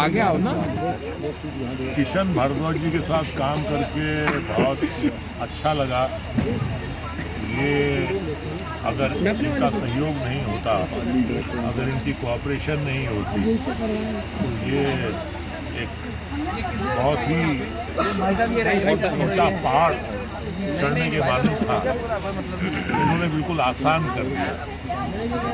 आगे आओ ना। किशन भारद्वाज जी के साथ काम करके बहुत अच्छा लगा। ये अगर इनका सहयोग नहीं होता, अगर इनकी कोऑपरेशन नहीं होती, तो ये एक बहुत ही ऊंचा पहाड़ चढ़ने के मालूम था। इन्होंने बिल्कुल आसान कर दिया।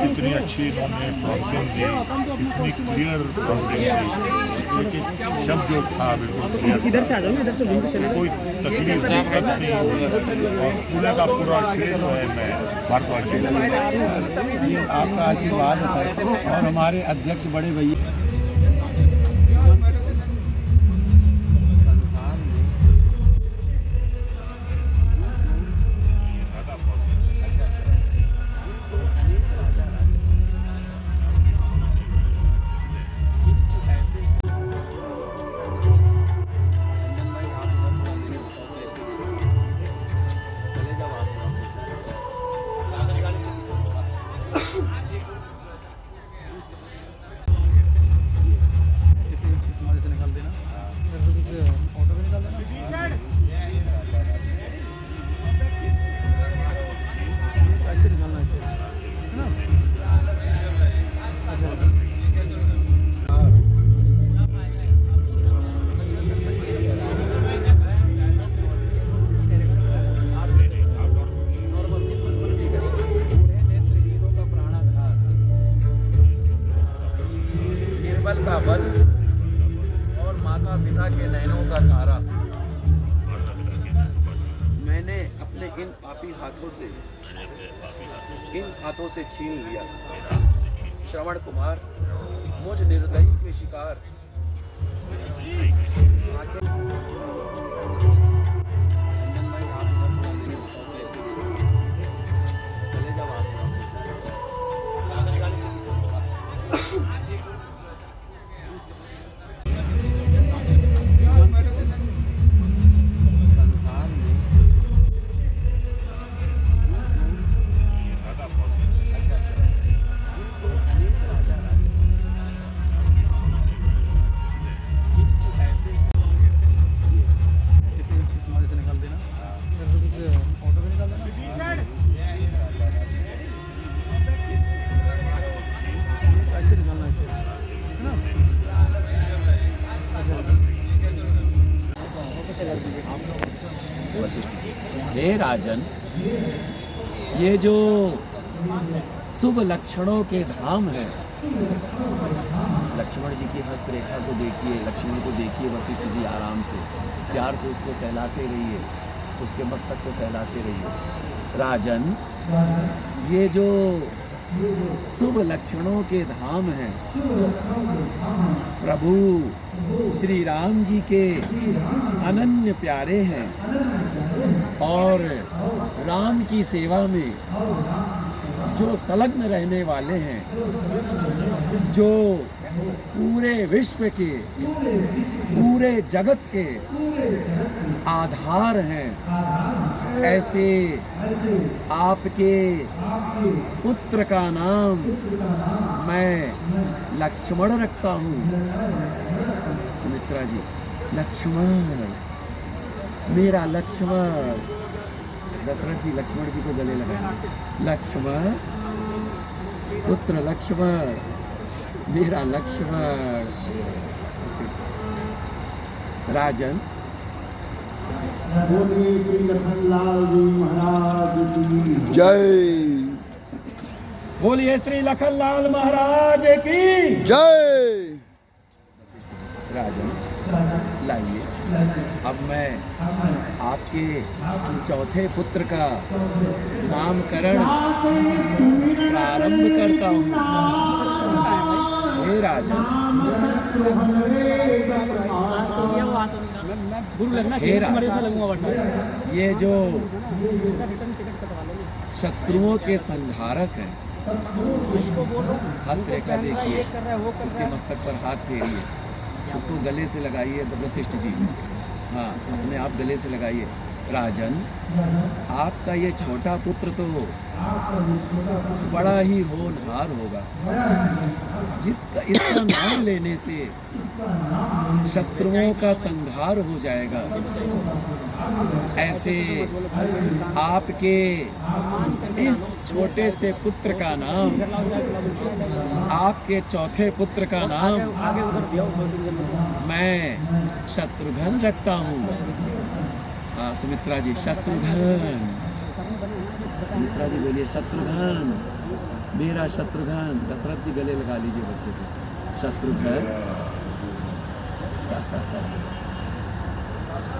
इतनी अच्छी इन्होंने प्रॉम्प्टिंग दी, इतनी क्लियर प्रॉम्प्टिंग दी, लेकिन शब्द जो था बिल्कुल क्लियर। इधर से आ जाओ, इधर से घूम के चले कोई तकलीफ दिक्कत नहीं हुई और पूरे का पूरा श्रेय जो है मैं भारद्वाज जी को। ये आपका आशीर्वाद है सर, और हमारे अध्यक्ष बड़े भैया का बल और माता पिता के नयनों का तारा मैंने अपने इन पापी हाथों से छीन लिया। श्रवण कुमार मुझ निर्दयी के शिकार हे राजन, ये जो शुभ लक्षणों के धाम है, लक्ष्मण जी की हस्तरेखा को देखिए, लक्ष्मण को देखिए, वशिष्ठ जी आराम से प्यार से उसको सहलाते रहिए, उसके मस्तक को सहलाते रहिए। राजन, ये जो शुभ लक्षणों के धाम हैं, प्रभु श्री राम जी के अनन्य प्यारे हैं और राम की सेवा में जो संलग्न रहने वाले हैं, जो पूरे विश्व के, पूरे जगत के आधार हैं, ऐसे आपके पुत्र का नाम मैं लक्ष्मण रखता हूँ। सुमित्रा जी, लक्ष्मण, मेरा लक्ष्मण। दशरथ जी लक्ष्मण जी को गले लगाए, लक्ष्मण, पुत्र लक्ष्मण, मेरा लक्ष्मण। राजन, जय। बोलिए श्री लखनलाल महाराज की जय। राजन, लाइए, अब मैं आपके चौथे पुत्र का नामकरण प्रारंभ करता हूँ। हे राजन, हे राजन, ये जो शत्रुओं के संहारक हैं, हस्तरेखा देखिए, उसके मस्तक पर हाथ फेरिए, उसको गले से लगाइए। वशिष्ठ जी, हाँ, अपने आप गले से लगाइए। राजन, आपका ये छोटा पुत्र तो बड़ा ही होनहार होगा, जिसका इसका नाम लेने से शत्रुओं का संहार हो जाएगा। ऐसे आपके इस छोटे से पुत्र का नाम, आपके चौथे पुत्र का नाम मैं शत्रुघ्न रखता हूँ। हाँ सुमित्रा जी, शत्रुघ्न। सुमित्रा जी बोलिए शत्रुघ्न, मेरा शत्रुघ्न। दशरथ जी गले लगा लीजिए बच्चे को, शत्रुघ्न।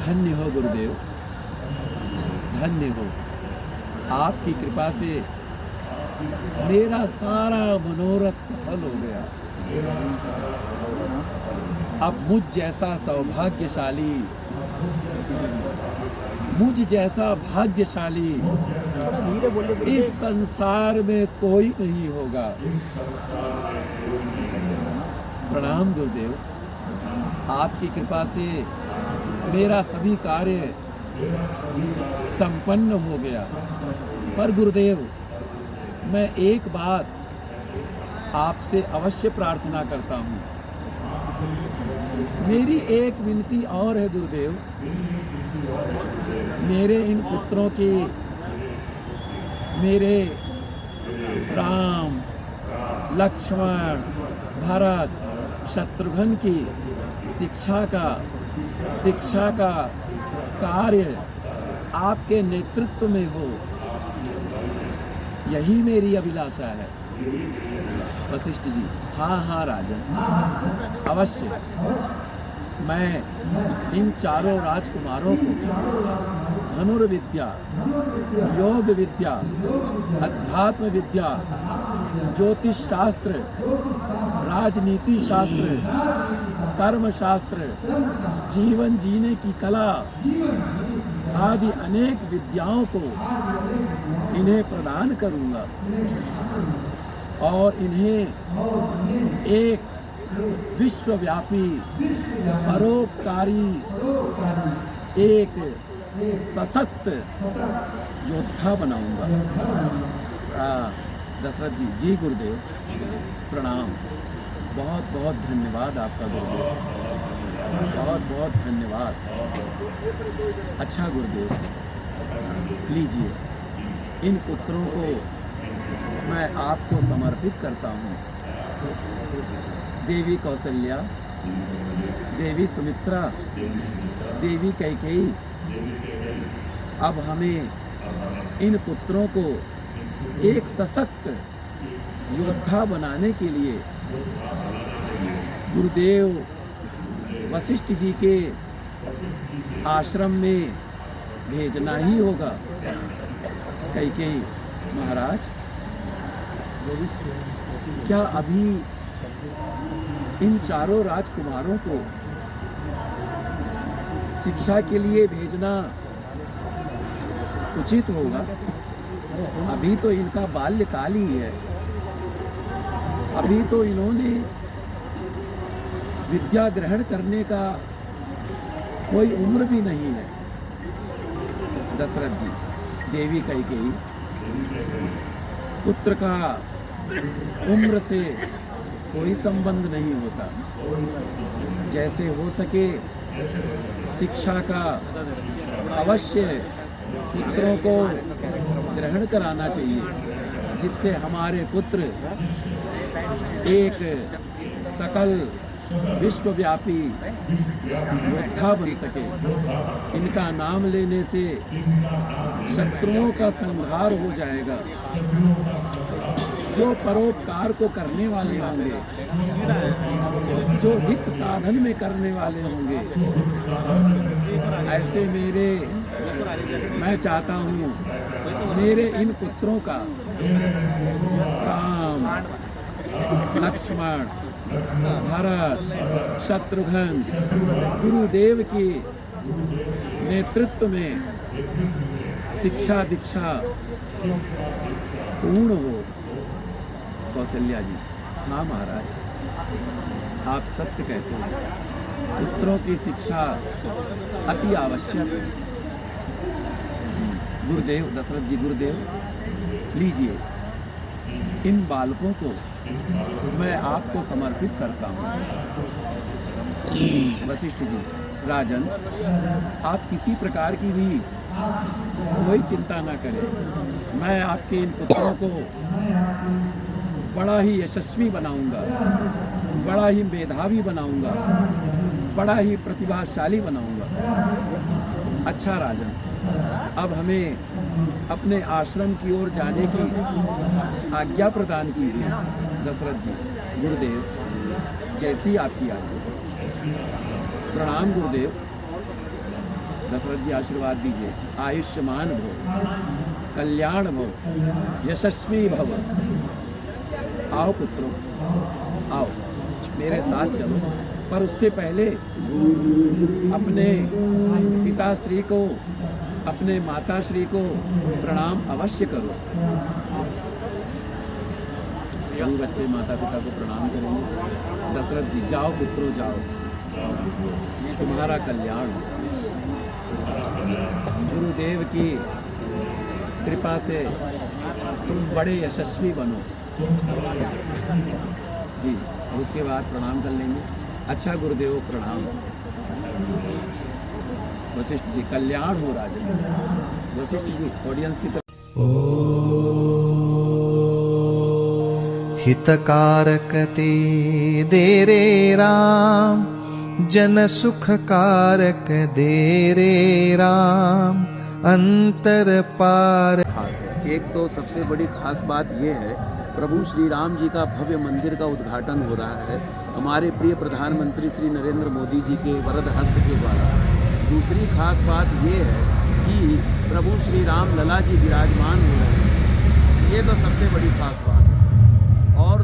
धन्य हो गुरुदेव, धन्य हो। आपकी कृपा से मेरा सारा मनोरथ सफल हो गया। अब मुझ जैसा सौभाग्यशाली, मुझ जैसा भाग्यशाली इस संसार में कोई नहीं होगा। प्रणाम गुरुदेव, आपकी कृपा से मेरा सभी कार्य संपन्न हो गया। पर गुरुदेव, मैं एक बात आपसे अवश्य प्रार्थना करता हूँ। मेरी एक विनती और है गुरुदेव, मेरे इन पुत्रों की, मेरे राम, लक्ष्मण, भरत, शत्रुघ्न की शिक्षा का, दीक्षा का कार्य आपके नेतृत्व में हो, यही मेरी अभिलाषा है। वशिष्ठ जी, हाँ हाँ राजन, अवश्य। मैं इन चारों राजकुमारों को धनुर्विद्या, योग विद्या, अध्यात्म विद्या, ज्योतिष शास्त्र, राजनीति शास्त्र, कर्म शास्त्र, जीवन जीने की कला आदि अनेक विद्याओं को इन्हें प्रदान करूंगा और इन्हें एक विश्वव्यापी, परोपकारी, एक सशक्त योद्धा बनाऊंगा। दशरथ जी, जी गुरुदेव, प्रणाम। बहुत बहुत धन्यवाद आपका गुरुदेव, बहुत बहुत धन्यवाद। अच्छा गुरुदेव, लीजिए, इन पुत्रों को मैं आपको समर्पित करता हूँ। देवी कौशल्या, देवी सुमित्रा, देवी कैकेयी, अब हमें इन पुत्रों को एक सशक्त योद्धा बनाने के लिए गुरुदेव वशिष्ठ जी के आश्रम में भेजना ही होगा। कैकेयी महाराज, क्या अभी इन चारों राजकुमारों को शिक्षा के लिए भेजना उचित होगा? अभी तो इनका बाल्यकाल ही है, अभी तो इन्होंने विद्या ग्रहण करने का कोई उम्र भी नहीं है। दशरथ जी, देवी कैकेयी, पुत्र का उम्र से कोई संबंध नहीं होता। जैसे हो सके शिक्षा का अवश्य पुत्रों को ग्रहण कराना चाहिए, जिससे हमारे पुत्र एक सकल विश्वव्यापी योद्धा बन सके। इनका नाम लेने से शत्रुओं का संहार हो जाएगा। जो परोपकार को करने वाले होंगे, जो हित साधन में करने वाले होंगे, ऐसे मैं चाहता हूँ मेरे इन पुत्रों का राम, लक्ष्मण, भरत, शत्रुघ्न गुरुदेव के नेतृत्व में शिक्षा दीक्षा पूर्ण हो। कौशल्या जी, हाँ महाराज, आप सत्य कहते हैं, पुत्रों की शिक्षा अति आवश्यक है। गुरुदेव दशरथ जी, गुरुदेव लीजिए, इन बालकों को मैं आपको समर्पित करता हूँ। वशिष्ठ जी, राजन, आप किसी प्रकार की भी कोई चिंता ना करें, मैं आपके इन पुत्रों को बड़ा ही यशस्वी बनाऊंगा, बड़ा ही मेधावी बनाऊंगा, बड़ा ही प्रतिभाशाली बनाऊंगा। अच्छा राजन, अब हमें अपने आश्रम की ओर जाने की आज्ञा प्रदान कीजिए। दशरथ जी, गुरुदेव, जैसी आपकी आज्ञा। प्रणाम गुरुदेव। दशरथ जी आशीर्वाद दीजिए। आयुष्मान भव, कल्याण भव, यशस्वी भव। आओ पुत्रों, आओ मेरे साथ चलो, पर उससे पहले अपने पिताश्री को, अपने माताश्री को प्रणाम अवश्य करो। सभी बच्चे माता पिता को प्रणाम करेंगे। दशरथ जी, जाओ पुत्रों जाओ, तुम्हारा कल्याण हो। गुरुदेव की कृपा से तुम बड़े यशस्वी बनो। जी, उसके बाद प्रणाम कर लेंगे। अच्छा गुरुदेव, प्रणाम। वशिष्ठ जी, कल्याण हो राजन। वशिष्ठ जी, ऑडियंस की तरफ। हितकारक ते दे रे राम, जन सुखकारक दे रे राम, अंतर पार। खास है, एक तो सबसे बड़ी खास बात यह है, प्रभु श्री राम जी का भव्य मंदिर का उद्घाटन हो रहा है हमारे प्रिय प्रधानमंत्री श्री नरेंद्र मोदी जी के वरद हस्त के द्वारा। दूसरी खास बात यह है कि प्रभु श्री राम लला जी विराजमान हो रहे हैं। ये तो सबसे बड़ी खास बात है। और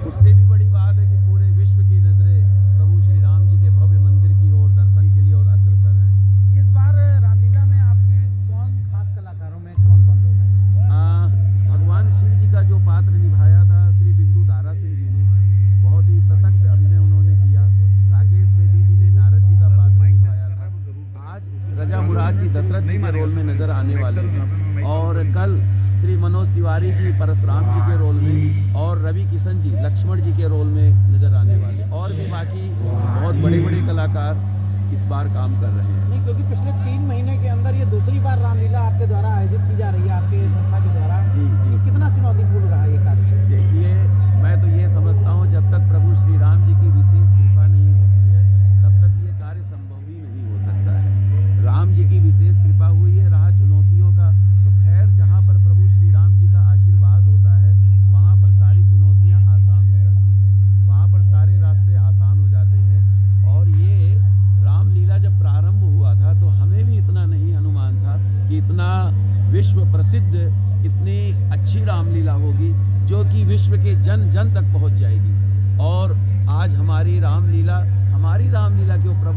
उससे भी बड़ी बात है कि पूरे विश्व की नज़रें प्रभु श्री राम जी के भव्य मंदिर की ओर दर्शन के लिए और अग्रसर हैं। इस बार रामलीला में आपके कौन खास कलाकारों में कौन कौन लोग हैं? भगवान शिव जी का जो पात्र निभाया था श्री बिंदु दारा सिंह जी ने, बहुत ही सशक्त अभिनय उन्होंने किया। राकेश बेदी जी ने नारद जी का पात्र निभाया था। आज रजा मुराद जी दशरथ जी के रोल में नजर आने वाले हैं, और कल श्री मनोज तिवारी जी परशुराम जी के रोल में, और रवि किशन जी लक्ष्मण जी के रोल में नजर आने वाले, और भी बाकी बहुत बड़े बड़े कलाकार इस बार काम कर रहे हैं। नहीं, क्योंकि पिछले 3 महीने के अंदर ये दूसरी बार रामलीला आपके द्वारा आयोजित की जा रही है, आपके संस्था के द्वारा। जी जी, तो कितना चुनौतीपूर्ण रहा ये कार्य? देखिए, मैं तो ये समझता हूँ, जब तक प्रभु श्री राम जी की विशेष कृपा नहीं होती है, तब तक ये कार्य संभव ही नहीं हो सकता है। राम जी की विशेष कृपा हुई है, रहा चुनौतियों का, तो खैर जहाँ पर प्रभु श्री राम जी का आशीर्वाद होता है, वहाँ पर सारी चुनौतियाँ आसान हो जाती हैं, वहाँ पर सारे रास्ते आसान हो जाते हैं। और ये रामलीला जब प्रारंभ हुआ था तो हमें भी इतना नहीं अनुमान था कि इतना विश्व प्रसिद्ध, इतनी अच्छी रामलीला होगी जो कि विश्व के जन जन तक पहुँच जाएगी। और आज हमारी रामलीला के ऊपर